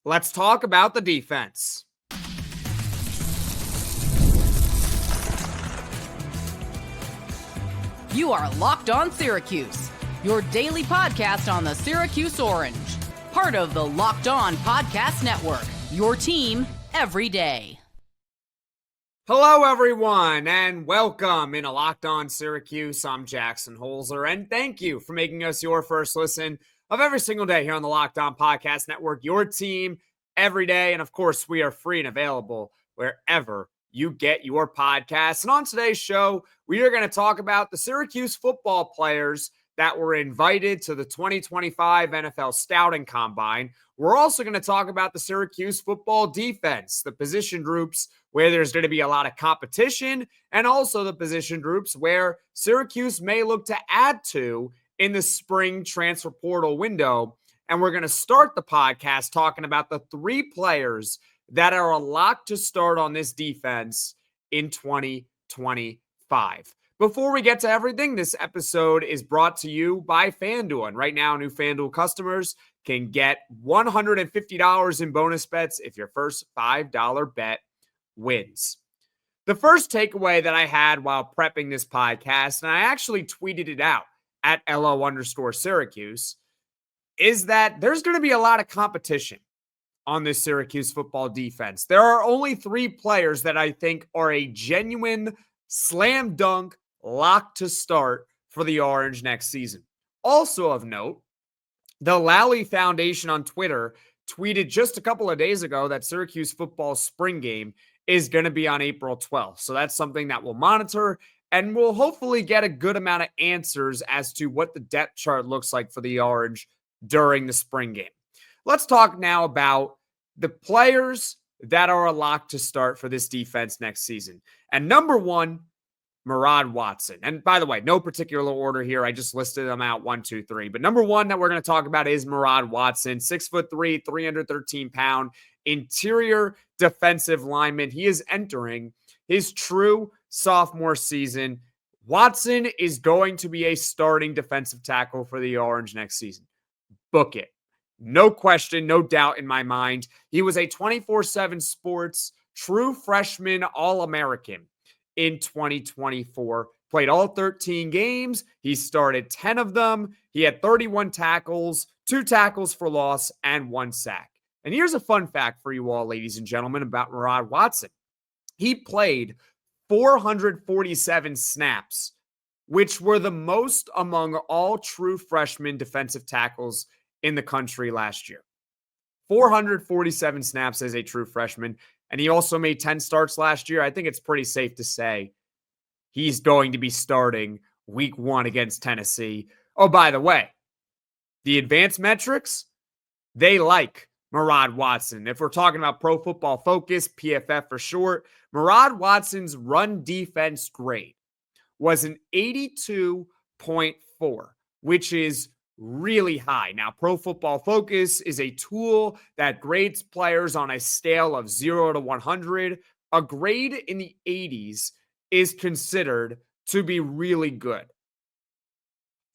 Let's talk about the defense. You are Locked On Syracuse, your daily podcast on the Syracuse Orange. Part of the Locked On Podcast Network, your team every day. Hello, everyone, and welcome into Locked On Syracuse. I'm Jackson Holzer, and thank you for making us your first listen of every single day here on the Locked On Podcast Network, your team every day. And of course, we are free and available wherever you get your podcasts. And on today's show, we are going to talk about the Syracuse football players that were invited to the 2025 NFL Scouting Combine. We're also going to talk about the Syracuse football defense, the position groups where there's going to be a lot of competition, and also the position groups where Syracuse may look to add to in the spring transfer portal window. And we're going to start the podcast talking about the three players that are a lock to start on this defense in 2025. Before we get to everything, this episode is brought to you by FanDuel. And right now, new FanDuel customers can get $150 in bonus bets if your first $5 bet wins. The first takeaway that I had while prepping this podcast, and I actually tweeted it out at LO_Syracuse, is that there's going to be a lot of competition on this Syracuse football defense. There are only three players that I think are a genuine slam dunk lock to start for the Orange next season. Also of note, the Lally Foundation on Twitter tweeted just a couple of days ago that Syracuse football spring game is going to be on April 12th. So that's something that we'll monitor, and we'll hopefully get a good amount of answers as to what the depth chart looks like for the Orange during the spring game. Let's talk now about the players that are a lock to start for this defense next season. And number one, Murad Watson. And by the way, no particular order here. I just listed them out 1, 2, 3. But number one that we're going to talk about is Murad Watson, 6'3", 313-pound interior defensive lineman. He is entering his true sophomore season. Watson is going to be a starting defensive tackle for the Orange next season. Book it. No question, no doubt in my mind. He was a 24/7 Sports true freshman All-American in 2024. Played all 13 games. He started 10 of them. He had 31 tackles, 2 tackles for loss, and 1 sack. And here's a fun fact for you all, ladies and gentlemen, about Murad Watson. He played 447 snaps, which were the most among all true freshman defensive tackles in the country last year. 447 snaps as a true freshman. And he also made 10 starts last year. I think it's pretty safe to say he's going to be starting week 1 against Tennessee. Oh, by the way, the advanced metrics, they like Murad Watson. If we're talking about Pro Football Focus, PFF for short, Murad Watson's run defense grade was an 82.4, which is really high. Now, Pro Football Focus is a tool that grades players on a scale of 0 to 100. A grade in the 80s is considered to be really good.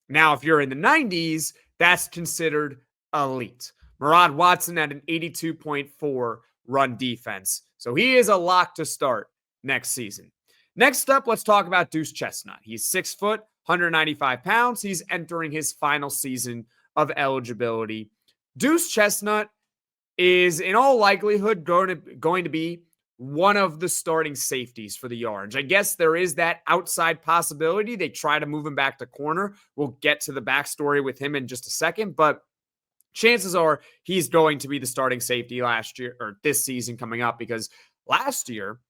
Now, if you're in the 90s, that's considered elite. Murad Watson had an 82.4 run defense. So he is a lock to start next season. Next up, let's talk about Duce Chestnut. He's 6 foot, 195 pounds. He's entering his final season of eligibility. Duce Chestnut is in all likelihood going to be one of the starting safeties for the Orange. I guess there is that outside possibility. They try to move him back to corner. We'll get to the backstory with him in just a second, but chances are he's going to be the starting safety last year or this season coming up, because last year,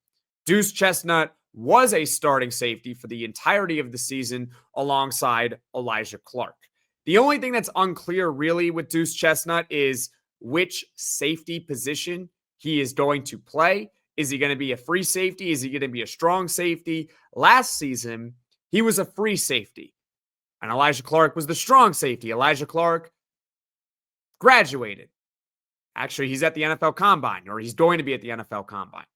Duce Chestnut was a starting safety for the entirety of the season alongside Alijah Clark. The only thing that's unclear really with Duce Chestnut is which safety position he is going to play. Is he going to be a free safety? Is he going to be a strong safety? Last season, he was a free safety, and Alijah Clark was the strong safety. Alijah Clark graduated. Actually, he's at the NFL Combine, or he's going to be at the NFL Combine.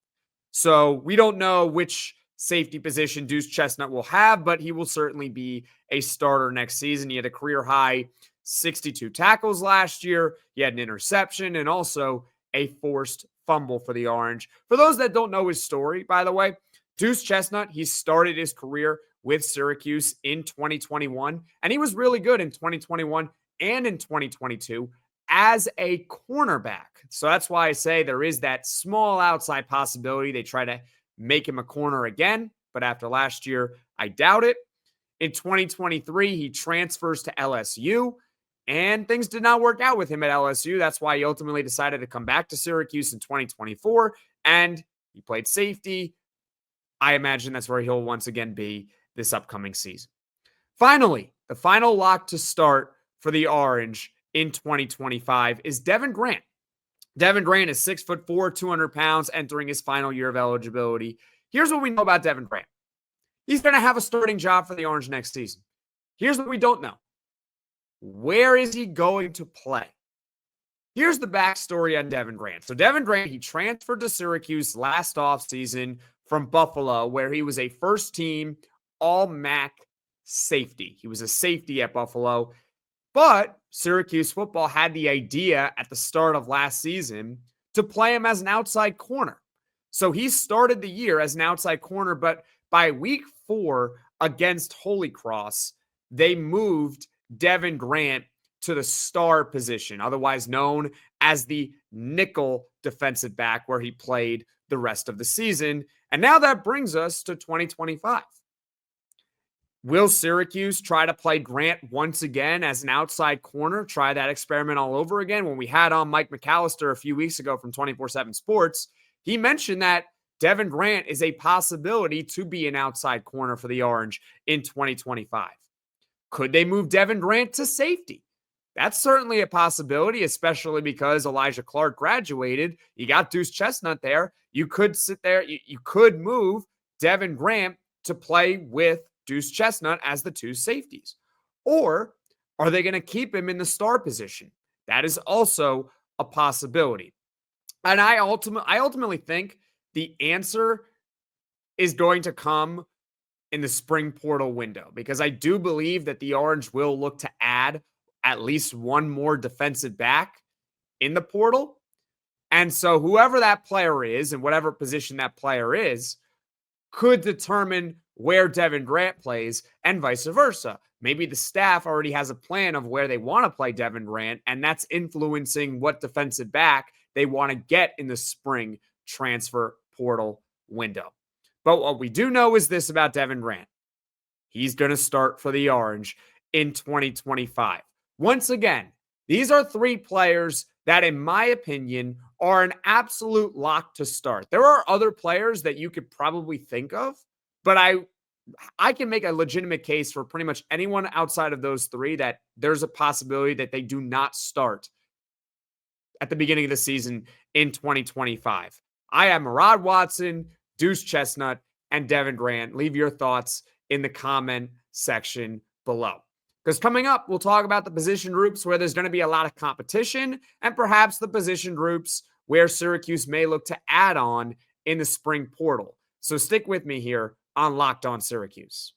So we don't know which safety position Duce Chestnut will have, but he will certainly be a starter next season. He had a career high 62 tackles last year. He had an interception, and also a forced fumble for the Orange. For those that don't know his story, by the way, Duce Chestnut, he started his career with Syracuse in 2021, and he was really good in 2021 and in 2022 as a cornerback. So that's why I say there is that small outside possibility they try to make him a corner again, but after last year, I doubt it. In 2023, he transfers to LSU, and things did not work out with him at LSU. That's why he ultimately decided to come back to Syracuse in 2024, and he played safety. I imagine that's where he'll once again be this upcoming season. Finally, the final lock to start for the Orange in 2025 is Devin Grant. Devin Grant is 6'4", 200 pounds, entering his final year of eligibility. Here's what we know about Devin Grant. He's going to have a starting job for the Orange next season. Here's what we don't know. Where is he going to play? Here's the backstory on Devin Grant. So Devin Grant, he transferred to Syracuse last offseason from Buffalo, where he was a first-team All-MAC safety. He was a safety at Buffalo. But Syracuse football had the idea at the start of last season to play him as an outside corner. So he started the year as an outside corner, but by week 4 against Holy Cross, they moved Devin Grant to the star position, otherwise known as the nickel defensive back, where he played the rest of the season. And now that brings us to 2025. Will Syracuse try to play Grant once again as an outside corner? Try that experiment all over again? When we had on Mike McAllister a few weeks ago from 24/7 Sports, he mentioned that Devin Grant is a possibility to be an outside corner for the Orange in 2025. Could they move Devin Grant to safety? That's certainly a possibility, especially because Alijah Clark graduated. You got Duce Chestnut there. You could sit there. You could move Devin Grant to play with Duce Chestnut as the two safeties. Or are they going to keep him in the star position? That is also a possibility. And I ultimately think the answer is going to come in the spring portal window, because I do believe that the Orange will look to add at least one more defensive back in the portal. And so whoever that player is and whatever position that player is could determine where Devin Grant plays and vice versa. Maybe the staff already has a plan of where they want to play Devin Grant, and that's influencing what defensive back they want to get in the spring transfer portal window. But what we do know is this about Devin Grant. He's going to start for the Orange in 2025. Once again, these are 3 players that, in my opinion, are an absolute lock to start. There are other players that you could probably think of, but I can make a legitimate case for pretty much anyone outside of those 3 that there's a possibility that they do not start at the beginning of the season in 2025. I have Murad Watson, Duce Chestnut, and Devin Grant. Leave your thoughts in the comment section below. Because coming up, we'll talk about the position groups where there's going to be a lot of competition, and perhaps the position groups where Syracuse may look to add on in the spring portal. So stick with me here on Locked On Syracuse.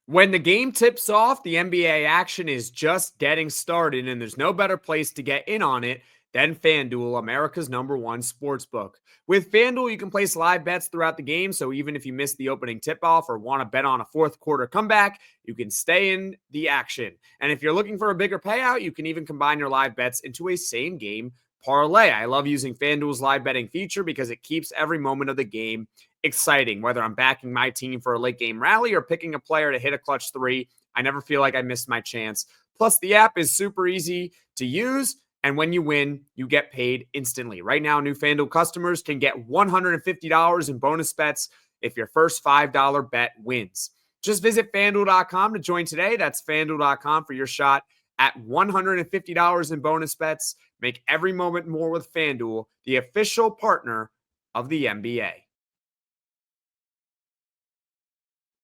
When the game tips off, the NBA action is just getting started, and there's no better place to get in on it than FanDuel, America's #1 sportsbook. With FanDuel, you can place live bets throughout the game, so even if you miss the opening tip-off or want to bet on a fourth quarter comeback, you can stay in the action. And if you're looking for a bigger payout, you can even combine your live bets into a same-game parlay. I love using FanDuel's live betting feature because it keeps every moment of the game exciting. Whether I'm backing my team for a late-game rally or picking a player to hit a clutch 3, I never feel like I missed my chance. Plus, the app is super easy to use, and when you win, you get paid instantly. Right now, new FanDuel customers can get $150 in bonus bets if your first $5 bet wins. Just visit FanDuel.com to join today. That's FanDuel.com for your shot at $150 in bonus bets. Make every moment more with FanDuel, the official partner of the NBA.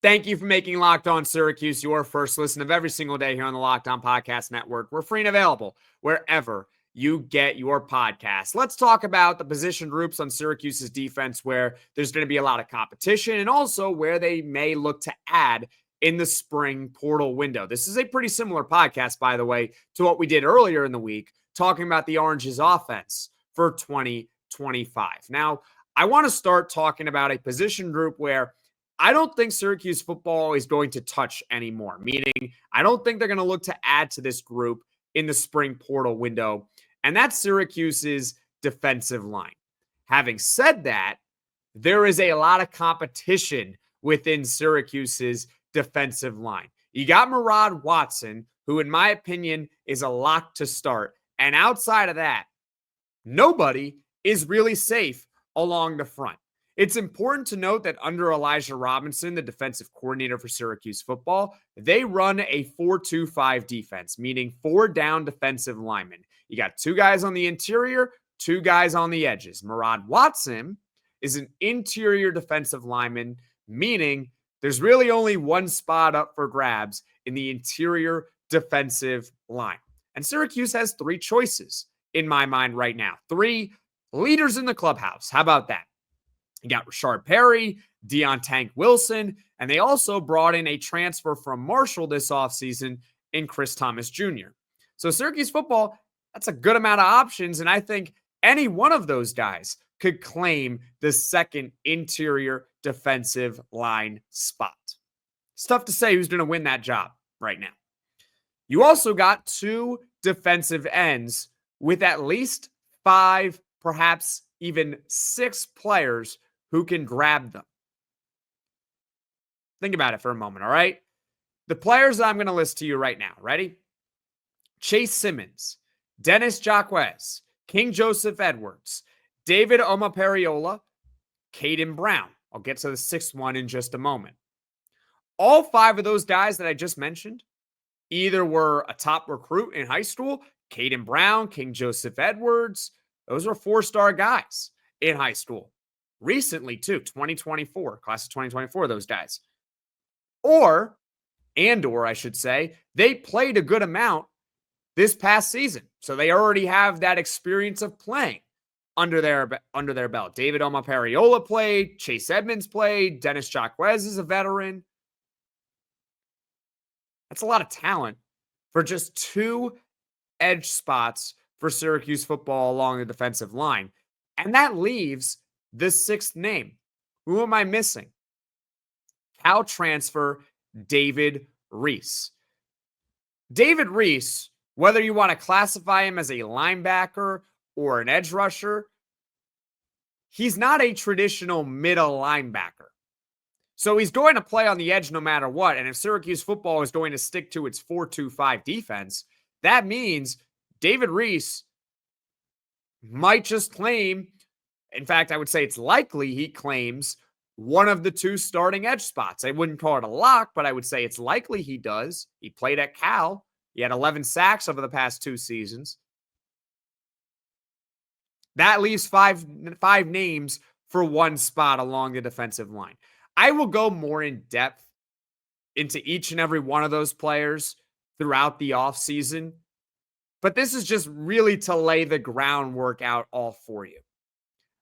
Thank you for making Locked On Syracuse your first listen of every single day here on the Locked On Podcast Network. We're free and available wherever you get your podcasts. Let's talk about the position groups on Syracuse's defense where there's going to be a lot of competition and also where they may look to add in the spring portal window. This is a pretty similar podcast, by the way, to what we did earlier in the week, talking about the Orange's offense for 2025. Now, I want to start talking about a position group where I don't think Syracuse football is going to touch anymore, meaning I don't think they're going to look to add to this group in the spring portal window, and that's Syracuse's defensive line. Having said that, there is a lot of competition within Syracuse's defensive line. You got Murad Watson, who in my opinion is a lock to start, and outside of that, nobody is really safe along the front. It's important to note that under Elijah Robinson, the defensive coordinator for Syracuse football, they run a 4-2-5 defense, meaning 4 down defensive linemen. You got 2 guys on the interior, 2 guys on the edges. Murad Watson is an interior defensive lineman, meaning there's really only one spot up for grabs in the interior defensive line. And Syracuse has 3 choices in my mind right now. 3 leaders in the clubhouse. How about that? You got Rashard Perry, Deion Tank Wilson, and they also brought in a transfer from Marshall this offseason in Chris Thomas Jr. So Syracuse football, that's a good amount of options, and I think any one of those guys could claim the second interior defensive line spot. It's tough to say who's going to win that job right now. You also got 2 defensive ends with at least 5, perhaps even 6 players who can grab them. Think about it for a moment, all right? The players that I'm going to list to you right now, ready? Chase Simmons, Dennis Jacquez, King Joseph Edwards, David Omaperiola, Caden Brown. I'll get to the 6th one in just a moment. All 5 of those guys that I just mentioned either were a top recruit in high school, Caden Brown, King Joseph Edwards. Those were 4-star guys in high school. Recently, too, 2024, class of 2024, those guys. Or I should say, they played a good amount this past season. So they already have that experience of playing under their belt. David Omaperiola played, Chase Edmonds played, Dennis Jacquez is a veteran. That's a lot of talent for just 2 edge spots for Syracuse football along the defensive line. And that leaves the 6th name. Who am I missing? Cal transfer David Reese. David Reese, whether you want to classify him as a linebacker or an edge rusher, he's not a traditional middle linebacker. So he's going to play on the edge no matter what. And if Syracuse football is going to stick to its 4-2-5 defense, that means David Reese might just claim, in fact, I would say it's likely he claims one of the 2 starting edge spots. I wouldn't call it a lock, but I would say it's likely he does. He played at Cal. He had 11 sacks over the past 2 seasons. That leaves five names for 1 spot along the defensive line. I will go more in depth into each and every one of those players throughout the offseason, but this is just really to lay the groundwork out all for you.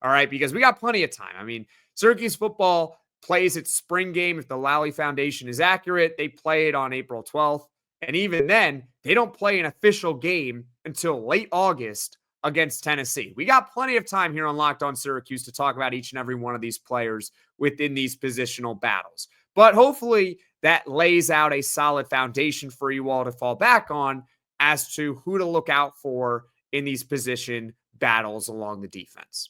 All right, because we got plenty of time. I mean, Syracuse football plays its spring game. If the Lally Foundation is accurate, they play it on April 12th. And even then, they don't play an official game until late August against Tennessee. We got plenty of time here on Locked On Syracuse to talk about each and every one of these players within these positional battles. But hopefully that lays out a solid foundation for you all to fall back on as to who to look out for in these position battles along the defense.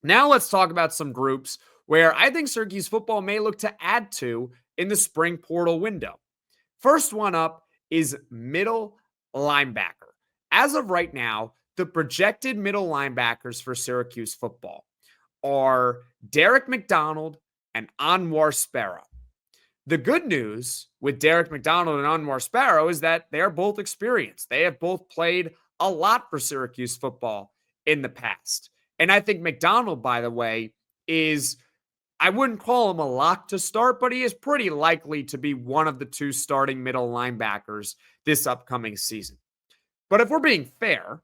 Now let's talk about some groups where I think Syracuse football may look to add to in the spring portal window. First one up is middle linebacker. As of right now, the projected middle linebackers for Syracuse football are Derek McDonald and Anwar Sparrow. The good news with Derek McDonald and Anwar Sparrow is that they are both experienced. They have both played a lot for Syracuse football in the past. And I think McDonald, by the way, is, I wouldn't call him a lock to start, but he is pretty likely to be one of the 2 starting middle linebackers this upcoming season. But if we're being fair,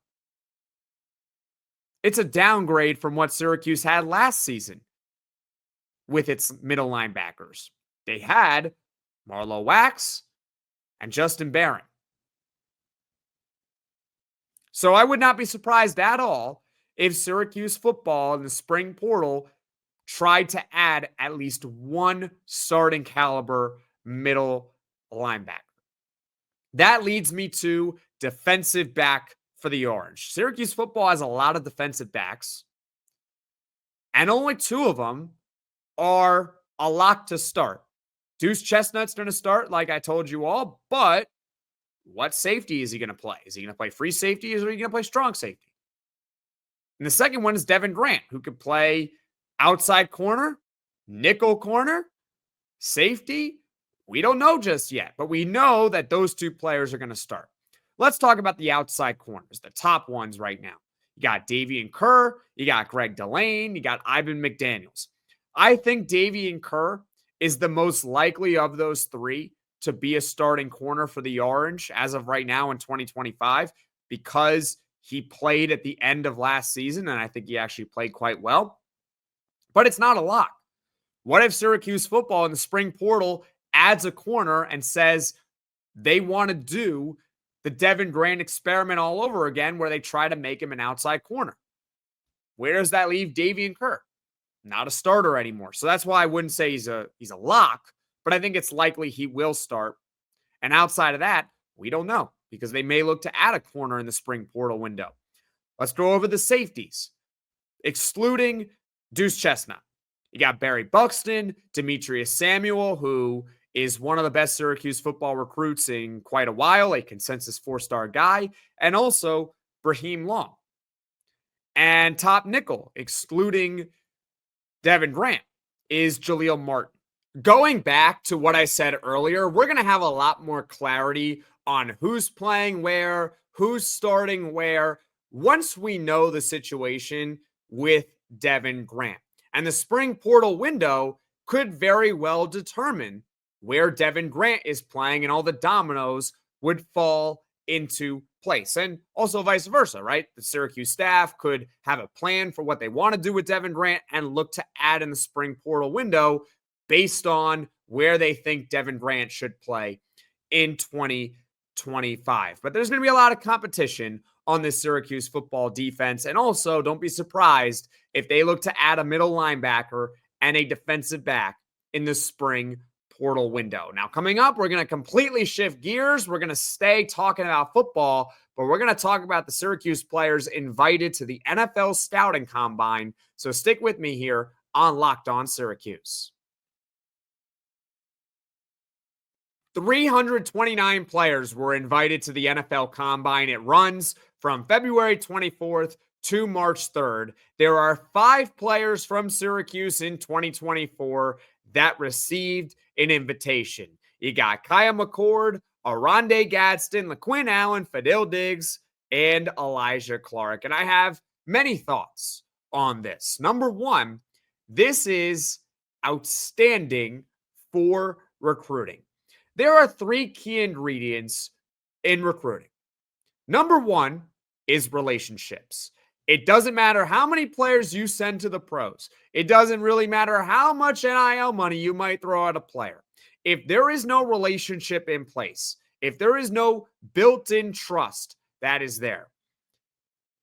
it's a downgrade from what Syracuse had last season with its middle linebackers. They had Marlo Wax and Justin Barron. So I would not be surprised at all if Syracuse football in the spring portal tried to add at least one starting caliber middle linebacker. That leads me to defensive back for the Orange. Syracuse football has a lot of defensive backs, and only two of them are a lock to start. Duce Chestnut's going to start, like I told you all, but what safety is he going to play? Is he going to play free safety or is he going to play strong safety? And the second one is Devin Grant, who could play outside corner, nickel corner, safety. We don't know just yet, but we know that those two players are going to start. Let's talk about the outside corners, the top ones right now. You got Davian Kerr, you got Greg Delane, you got Ivan McDaniels. I think Davian Kerr is the most likely of those three to be a starting corner for the Orange as of right now in 2025 because he played at the end of last season, and I think he actually played quite well. But it's not a lock. What if Syracuse football in the spring portal adds a corner and says they want to do the Devin Grant experiment all over again where they try to make him an outside corner? Where does that leave Davian Kerr? Not a starter anymore. So that's why I wouldn't say he's a lock, but I think it's likely he will start. And outside of that, we don't know because they may look to add a corner in the spring portal window. Let's go over the safeties. Excluding Duce Chestnut, you got Barry Buxton, Demetrius Samuel, who is one of the best Syracuse football recruits in quite a while, a consensus 4-star guy, and also Brahim Long. And top nickel, excluding Devin Grant, is Jaleel Martin. Going back to what I said earlier, we're going to have a lot more clarity on who's playing where, who's starting where, once we know the situation with Devin Grant. And the spring portal window could very well determine where Devin Grant is playing and all the dominoes would fall into place. And also vice versa, right? The Syracuse staff could have a plan for what they want to do with Devin Grant and look to add in the spring portal window based on where they think Devin Grant should play in 2025. But there's going to be a lot of competition on this Syracuse football defense. And also, don't be surprised if they look to add a middle linebacker and a defensive back in the spring portal window. Now, coming up, we're going to completely shift gears. We're going to stay talking about football, but we're going to talk about the Syracuse players invited to the NFL Scouting Combine. So stick with me here on Locked On Syracuse. 329 players were invited to the NFL Combine. It runs from February 24th to March 3rd. There are 5 players from Syracuse in 2024 that received an invitation. You got Kaya McCord, Oronde Gadsden, LeQuint Allen, Fadil Diggs, and Alijah Clark. And I have many thoughts on this. Number one, this is outstanding for recruiting. There are 3 key ingredients in recruiting. Number one is relationships. It doesn't matter how many players you send to the pros. It doesn't really matter how much NIL money you might throw at a player. If there is no relationship in place, if there is no built-in trust that is there,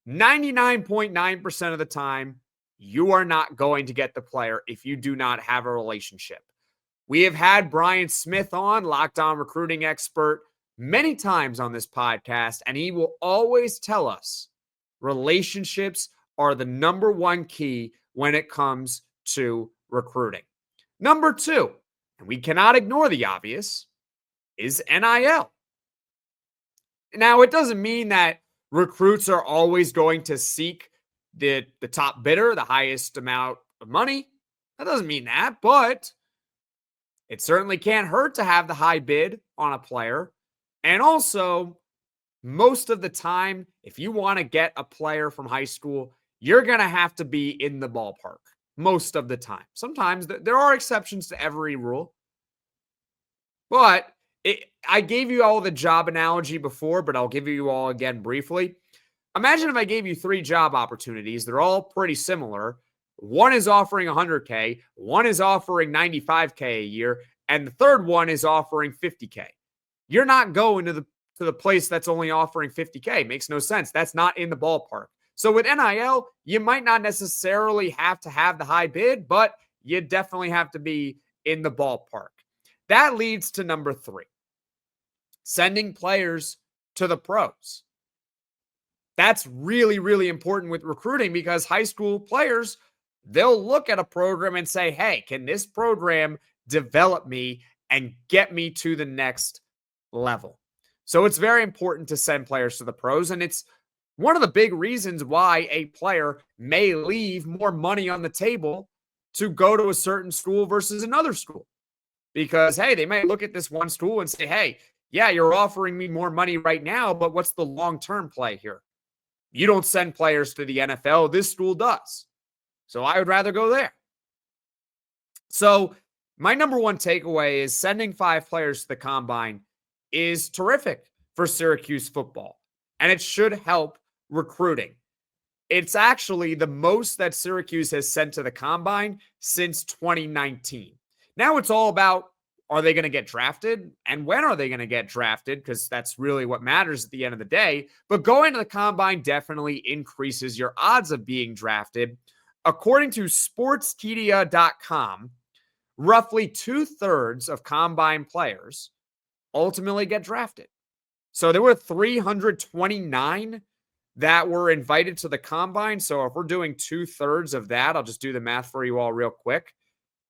99.9% of the time, you are not going to get the player if you do not have a relationship. We have had Brian Smith on, Locked On recruiting expert, many times on this podcast, and he will always tell us relationships are the number one key when it comes to recruiting. Number 2, and we cannot ignore the obvious, is NIL. Now, it doesn't mean that recruits are always going to seek the top bidder, the highest amount of money. That doesn't mean that, but it certainly can't hurt to have the high bid on a player. And also, most of the time, if you want to get a player from high school, you're going to have to be in the ballpark most of the time. Sometimes there are exceptions to every rule. But I gave you all the job analogy before, but I'll give you all again briefly. Imagine if I gave you 3 job opportunities. They're all pretty similar. One is offering $100K, one is offering $95K a year, and the third one is offering $50K. You're not going to to the place that's only offering 50K. Makes no sense. That's not in the ballpark. So with NIL, you might not necessarily have to have the high bid, but you definitely have to be in the ballpark. That leads to number 3, sending players to the pros. That's really, really important with recruiting because high school players, they'll look at a program and say, hey, can this program develop me and get me to the next level? So it's very important to send players to the pros. And it's one of the big reasons why a player may leave more money on the table to go to a certain school versus another school. Because, hey, they might look at this one school and say, hey, yeah, you're offering me more money right now, but what's the long-term play here? You don't send players to the NFL. This school does. So I would rather go there. So my number one takeaway is sending 5 players to the combine is terrific for Syracuse football, and it should help recruiting. It's actually the most that Syracuse has sent to the combine since 2019. Now it's all about, are they going to get drafted? And when are they going to get drafted? Because that's really what matters at the end of the day. But going to the combine definitely increases your odds of being drafted. According to sportskedia.com, roughly 2/3 of combine players ultimately get drafted. So there were 329 that were invited to the combine. So if we're doing 2/3 of that, I'll just do the math for you all real quick.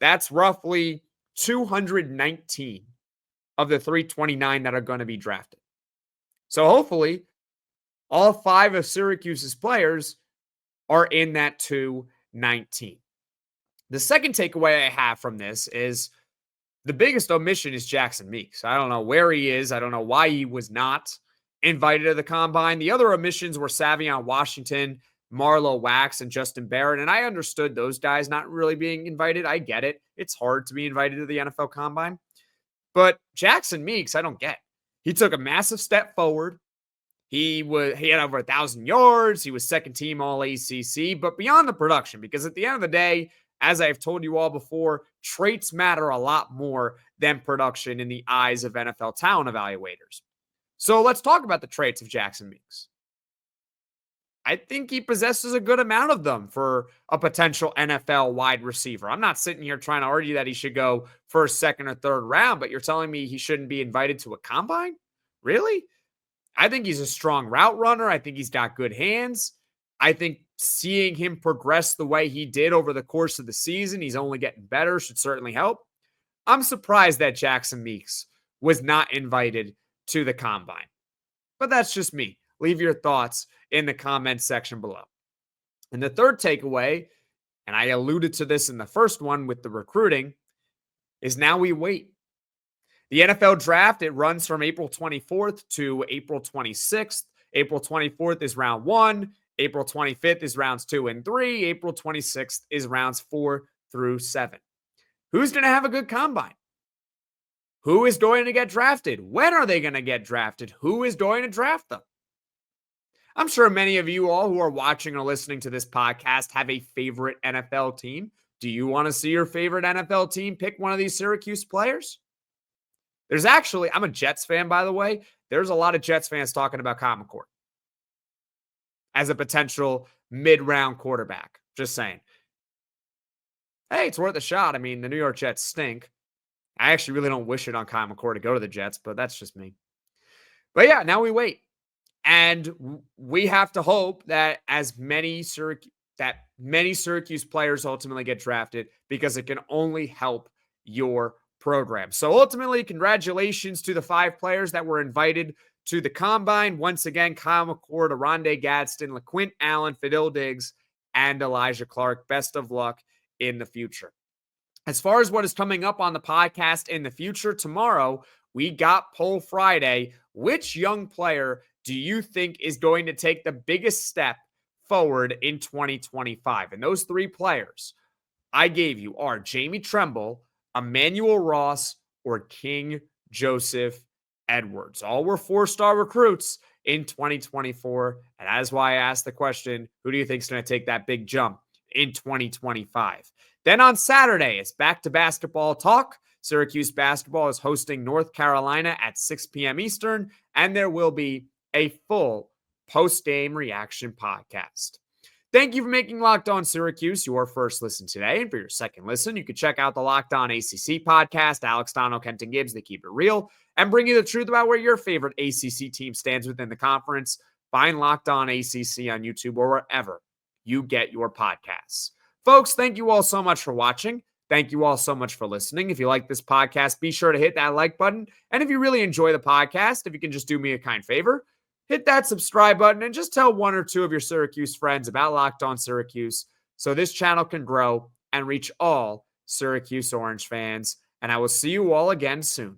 That's roughly 219 of the 329 that are going to be drafted. So hopefully all 5 of Syracuse's players are in that 219. The second takeaway I have from this is the biggest omission is Jackson Meeks. I don't know where he is. I don't know why he was not invited to the combine. The other omissions were Savion Washington, Marlo Wax, and Justin Barrett. And I understood those guys not really being invited. I get it. It's hard to be invited to the NFL combine. But Jackson Meeks, I don't get. He took a massive step forward. He had over 1,000 yards. He was second team all ACC. But beyond the production, because at the end of the day, as I've told you all before, traits matter a lot more than production in the eyes of NFL talent evaluators. So let's talk about the traits of Jackson Meeks. I think he possesses a good amount of them for a potential NFL wide receiver. I'm not sitting here trying to argue that he should go first, second, or third round, but you're telling me he shouldn't be invited to a combine? Really? I think he's a strong route runner. I think he's got good hands. I think seeing him progress the way he did over the course of the season, he's only getting better, should certainly help. I'm surprised that Jackson Meeks was not invited to the combine. But that's just me. Leave your thoughts in the comments section below. And the third takeaway, and I alluded to this in the first one with the recruiting, is now we wait. The NFL draft, it runs from April 24th to April 26th. April 24th is round 1. April 25th is rounds 2 and 3. April 26th is rounds 4 through 7. Who's going to have a good combine? Who is going to get drafted? When are they going to get drafted? Who is going to draft them? I'm sure many of you all who are watching or listening to this podcast have a favorite NFL team. Do you want to see your favorite NFL team pick one of these Syracuse players? There's actually, I'm a Jets fan, by the way. There's a lot of Jets fans talking about Kyle McCord as a potential mid-round quarterback. Just saying. Hey, it's worth a shot. I mean, the New York Jets stink. I actually really don't wish it on Kyle McCord to go to the Jets, but that's just me. But yeah, now we wait. And we have to hope that many Syracuse players ultimately get drafted because it can only help your program. So ultimately, congratulations to the 5 players that were invited to the combine. Once again, Kyle McCord, Oronde Gadsden, LeQuint Allen, Fadil Diggs, and Alijah Clark. Best of luck in the future. As far as what is coming up on the podcast in the future, tomorrow we got Poll Friday. Which young player do you think is going to take the biggest step forward in 2025? And those 3 players I gave you are Jamie Tremble, Emmanuel Ross, or King Joseph Edwards. All were 4-star recruits in 2024. And that's why I asked the question, who do you think is going to take that big jump in 2025? Then on Saturday, it's back to basketball talk. Syracuse basketball is hosting North Carolina at 6 p.m. Eastern, and there will be a full post-game reaction podcast. Thank you for making Locked On Syracuse your first listen today. And for your second listen, you can check out the Locked On ACC podcast. Alex Donald, Kenton Gibbs, they keep it real and bring you the truth about where your favorite ACC team stands within the conference. Find Locked On ACC on YouTube or wherever you get your podcasts. Folks, thank you all so much for watching. Thank you all so much for listening. If you like this podcast, be sure to hit that like button. And if you really enjoy the podcast, if you can just do me a kind favor, hit that subscribe button and just tell one or two of your Syracuse friends about Locked On Syracuse so this channel can grow and reach all Syracuse Orange fans. And I will see you all again soon.